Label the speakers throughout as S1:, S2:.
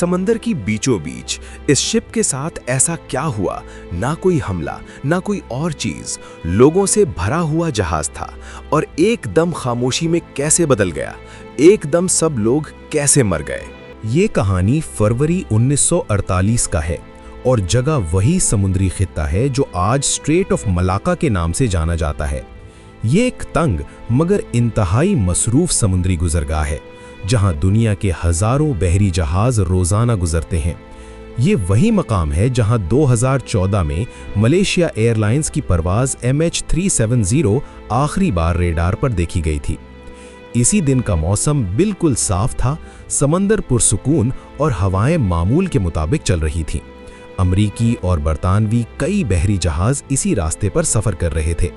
S1: समंदर की बीचों बीच इस शिप के साथ ऐसा क्या हुआ? ना कोई हमला, ना कोई और चीज, लोगों से भरा हुआ जहाज था और एकदम खामोशी में कैसे बदल गया? एकदम सब लोग कैसे मर गए?
S2: ये कहानी फरवरी 1948 का है और जगह वही समुद्री खित्ता है जो आज स्ट्रेट ऑफ मलाक्का के नाम से जाना जाता है। ये एक तंग मगर इंतहाई मसरूफ समुद्री गुजरगाह है जहां दुनिया के हजारों बहरी जहाज रोजाना गुजरते हैं। ये वही मकाम है जहां 2014 में मलेशिया एयरलाइंस की परवाज MH370 आखिरी बार रेडार पर देखी गई थी। इसी दिन का मौसम बिल्कुल साफ था, समंदर पुरसुकून और हवाएं मामूल के मुताबिक चल रही थीं। अमरीकी और बरतानवी कई बहरी जहाज इसी रास्ते पर सफर कर रहे थे।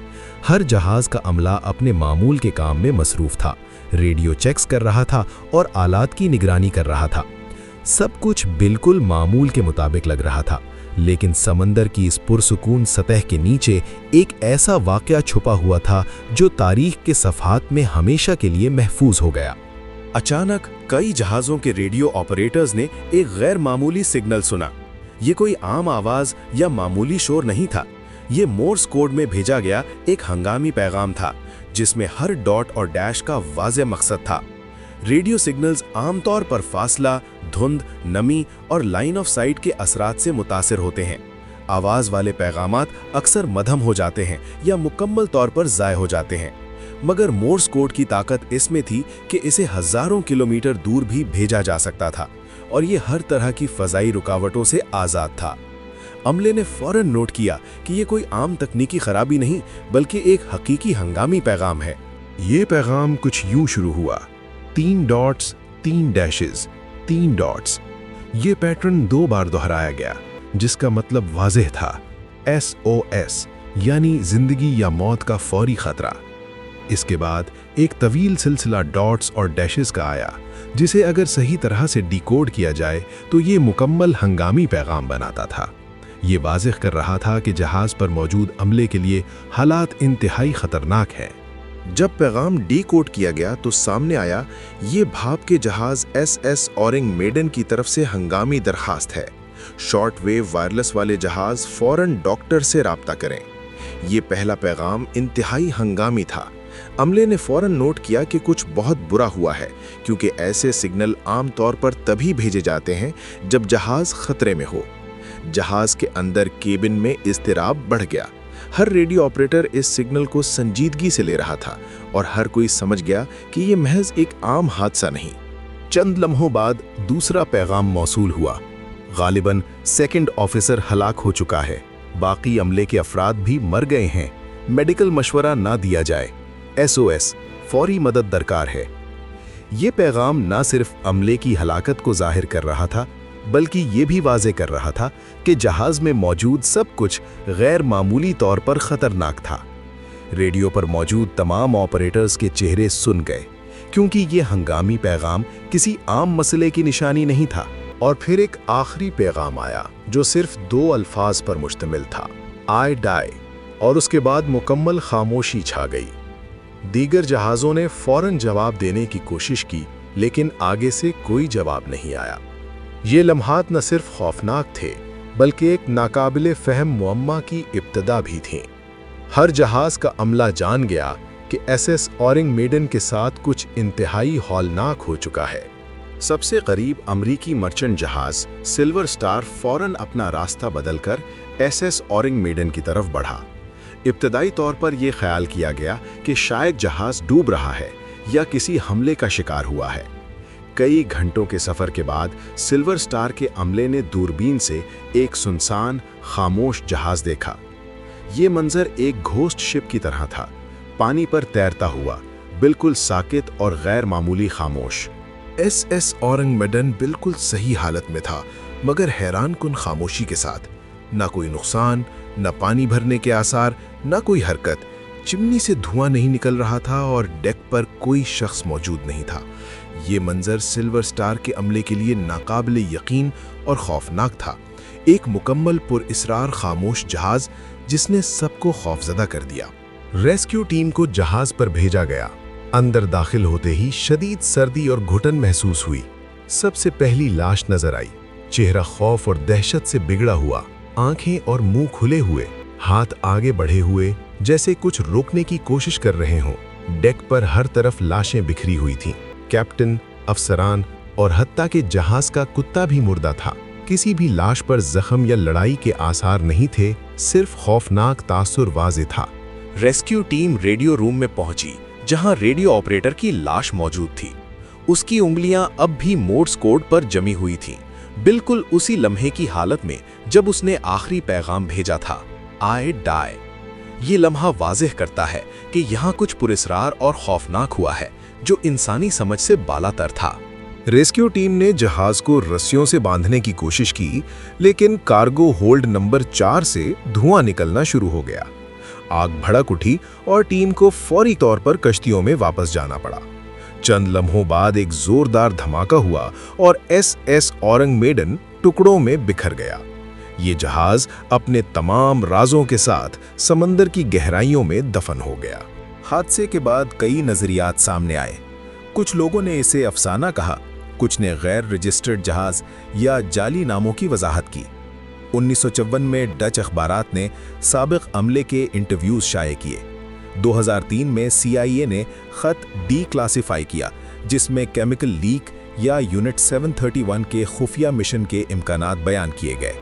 S2: हर जहाज का अमला अपने मामूल के काम में मसरूफ था, रेडियो चेक्स कर रहा था और आलात की निगरानी कर रहा था। सब कुछ बिल्कुल मामूल के मुताबिक लग रहा था, लेकिन समंदर की इस पुरसुकून सतह के नीचे एक ऐसा वाकया छुपा हुआ था जो तारीख के सफ़हात में हमेशा के लिए महफूज हो गया।
S1: अचानक कई जहाज़ों के रेडियो ऑपरेटर्स ने एक गैर मामूली सिग्नल सुना। ये कोई आम आवाज़ या मामूली शोर नहीं था। ये मोर्स कोड में भेजा गया एक हंगामी पैगाम था जिसमें हर डॉट और डैश का वाज़ेह मकसद था। रेडियो सिग्नल्स आमतौर पर फासला, धुंध, नमी और लाइन ऑफ साइट के असरात से मुतासिर होते हैं। आवाज़ वाले पैगामात अक्सर मध्यम हो जाते हैं या मुकम्मल तौर पर ज़ाय हो जाते हैं, मगर मोर्स कोड की ताकत इसमें थी कि इसे हज़ारों किलोमीटर दूर भी भेजा जा सकता था और ये हर तरह की फ़ज़ाई रुकावटों से आज़ाद था। अमले ने फ़ौरन नोट किया कि ये कोई आम तकनीकी खराबी नहीं बल्कि एक हकीकी हंगामी पैगाम है।
S3: ये पैगाम कुछ यूं शुरू हुआ: 3 डॉट्स, 3 डैशेस, 3 डॉट्स। ये पैटर्न 2 बार दोहराया गया जिसका मतलब वाज़ेह था, SOS यानी जिंदगी या मौत का फौरी खतरा। इसके बाद एक तवील सिलसिला डॉट्स और डैशेस का आया जिसे अगर सही तरह से डिकोड किया जाए तो ये मुकम्मल हंगामी पैगाम बनाता था। ये वाज़ेह कर रहा था कि जहाज़ पर मौजूद अमले के लिए हालात इंतहाई ख़तरनाक हैं।
S4: जब पैगाम डीकोड किया गया तो सामने आया, ये भाप के जहाज़ SS ऑरिंग मेडन की तरफ से हंगामी दरखास्त है। शॉर्ट वेव वायरलेस वाले जहाज़ फ़ौरन डॉक्टर से राब्ता करें। ये पहला पैगाम इंतहाई हंगामी था। अमले ने फ़ौरन नोट किया कि कुछ बहुत बुरा हुआ है, क्योंकि ऐसे सिग्नल आम तौर पर तभी भेजे जाते हैं जब जहाज़ खतरे में हो। जहाज़ के अंदर केबिन में इज़्तिराब बढ़ गया। हर रेडियो ऑपरेटर इस सिग्नल को संजीदगी से ले रहा था और हर कोई समझ गया कि ये महज एक आम हादसा नहीं।
S2: चंद लम्हों बाद दूसरा पैगाम मौसूल हुआ। गालिबन सेकंड ऑफिसर हलाक हो चुका है, बाकी अमले के अफराद भी मर गए हैं, मेडिकल मशवरा ना दिया जाए, SOS फौरी मदद दरकार है। ये पैगाम ना सिर्फ अमले की हलाकत को जाहिर कर रहा था बल्कि ये भी वाज़ेह कर रहा था कि जहाज़ में मौजूद सब कुछ गैर मामूली तौर पर ख़तरनाक था। रेडियो पर मौजूद तमाम ऑपरेटर्स के चेहरे सुन गए, क्योंकि ये हंगामी पैगाम किसी आम मसले की निशानी नहीं था।
S3: और फिर एक आखिरी पैगाम आया जो सिर्फ 2 अल्फाज पर मुश्तमिल था, I die, और उसके बाद मुकम्मल खामोशी छा गई। दीगर जहाज़ों ने फ़ौरन जवाब देने की कोशिश की, लेकिन आगे से कोई जवाब नहीं आया। ये लम्हात न सिर्फ खौफनाक थे बल्कि एक नाकाबिले फ़हम मुअम्मा की इब्तदा भी थी। हर जहाज़ का अमला जान गया कि SS ऑरिंग मेडन के साथ कुछ इंतहाई हौलनाक हो चुका है।
S4: सबसे करीब अमरीकी मर्चेंट जहाज़ सिल्वर स्टार फ़ौरन अपना रास्ता बदलकर SS ऑरिंग मेडन की तरफ बढ़ा। इब्तदाई तौर पर यह ख्याल किया गया कि शायद जहाज़ डूब रहा है या किसी हमले का शिकार हुआ है। कई घंटों के सफ़र के बाद सिल्वर स्टार के अमले ने दूरबीन से एक सुनसान, खामोश जहाज़ देखा। ये मंजर एक घोस्ट शिप की तरह था, पानी पर तैरता हुआ, बिल्कुल साकित और गैर मामूली खामोश।
S3: SS ऑरिंग मेडन बिल्कुल सही हालत में था, मगर हैरान कुन खामोशी के साथ। ना कोई नुकसान, न पानी भरने के आसार, न कोई हरकत। चिमनी से धुआं नहीं निकल रहा था और डेक पर कोई शख्स मौजूद नहीं था। ये मंजर सिल्वर स्टार के अमले के लिए नाकाबिले यकीन और खौफनाक था। एक मुकम्मल पुरइसरार खामोश जहाज जिसने सबको खौफजदा कर दिया। रेस्क्यू टीम को जहाज पर भेजा गया। अंदर दाखिल होते ही शदीद सर्दी और घुटन महसूस हुई। सबसे पहली लाश नजर आई। चेहरा खौफ और दहशत से बिगड़ा हुआ, आंखें और मुंह खुले हुए, हाथ आगे बढ़े हुए जैसे कुछ रोकने की कोशिश कर रहे हों। डेक पर हर तरफ लाशें बिखरी हुई थीं। कैप्टन, अफसरान और हत्ता के जहाज का कुत्ता भी मुर्दा था। किसी भी लाश पर जख्म या लड़ाई के आसार नहीं थे, सिर्फ खौफनाक तासुर वाज़े था।
S1: रेस्क्यू टीम रेडियो रूम में पहुंची, जहां रेडियो ऑपरेटर की लाश मौजूद थी। उसकी उंगलियां अब भी मोर्स कोड पर जमी हुई थीं, बिल्कुल उसी लम्हे की हालत में जब उसने आखिरी पैगाम भेजा था, आई डाई। ये लम्हा वाज़ेह करता है कि यहाँ कुछ पुरस्रार और खौफनाक हुआ है जो इंसानी समझ से बालातर था।
S3: रेस्क्यू टीम ने जहाज को रस्सियों से बांधने की कोशिश की, लेकिन कार्गो होल्ड नंबर 4 से धुआं निकलना शुरू हो गया। आग भड़क उठी और टीम को फौरी तौर पर कश्तियों में वापस जाना पड़ा। चंद लम्हों बाद एक जोरदार धमाका हुआ और SS औरंग मेडन टुकड़ों में बिखर गया। ये जहाज अपने तमाम राजों के साथ समंदर की गहराइयों में दफन हो गया।
S2: हादसे के बाद कई नजरियात सामने आए। कुछ लोगों ने इसे अफसाना कहा, कुछ ने गैर रजिस्टर्ड जहाज या जाली नामों की वजाहत की। 1954 में डच अखबारात ने साबिक अमले के इंटरव्यूज शाये किए। 2003 में CIA ने खत डीक्लासिफाई किया, जिसमें केमिकल लीक या यूनिट 731 के खुफिया मिशन के इम्कानात बयान किए गए।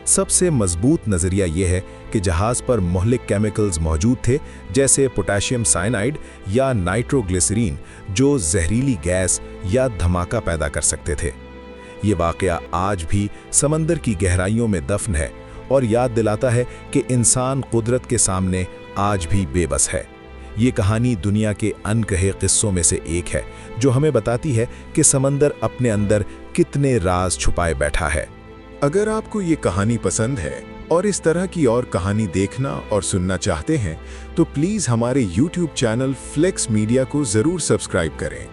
S2: सबसे मजबूत नज़रिया यह है कि जहाज़ पर मुहलिक केमिकल्स मौजूद थे, जैसे पोटेशियम साइनाइड या नाइट्रोग्लिसरीन, जो जहरीली गैस या धमाका पैदा कर सकते थे। ये वाक़या आज भी समंदर की गहराइयों में दफन है और याद दिलाता है कि इंसान कुदरत के सामने आज भी बेबस है। ये कहानी दुनिया के अनकहे किस्सों में से एक है, जो हमें बताती है कि समंदर अपने अंदर कितने राज छुपाए बैठा है।
S5: अगर आपको ये कहानी पसंद है और इस तरह की और कहानी देखना और सुनना चाहते हैं, तो प्लीज़ हमारे YouTube चैनल फ्लेक्स मीडिया को ज़रूर सब्सक्राइब करें।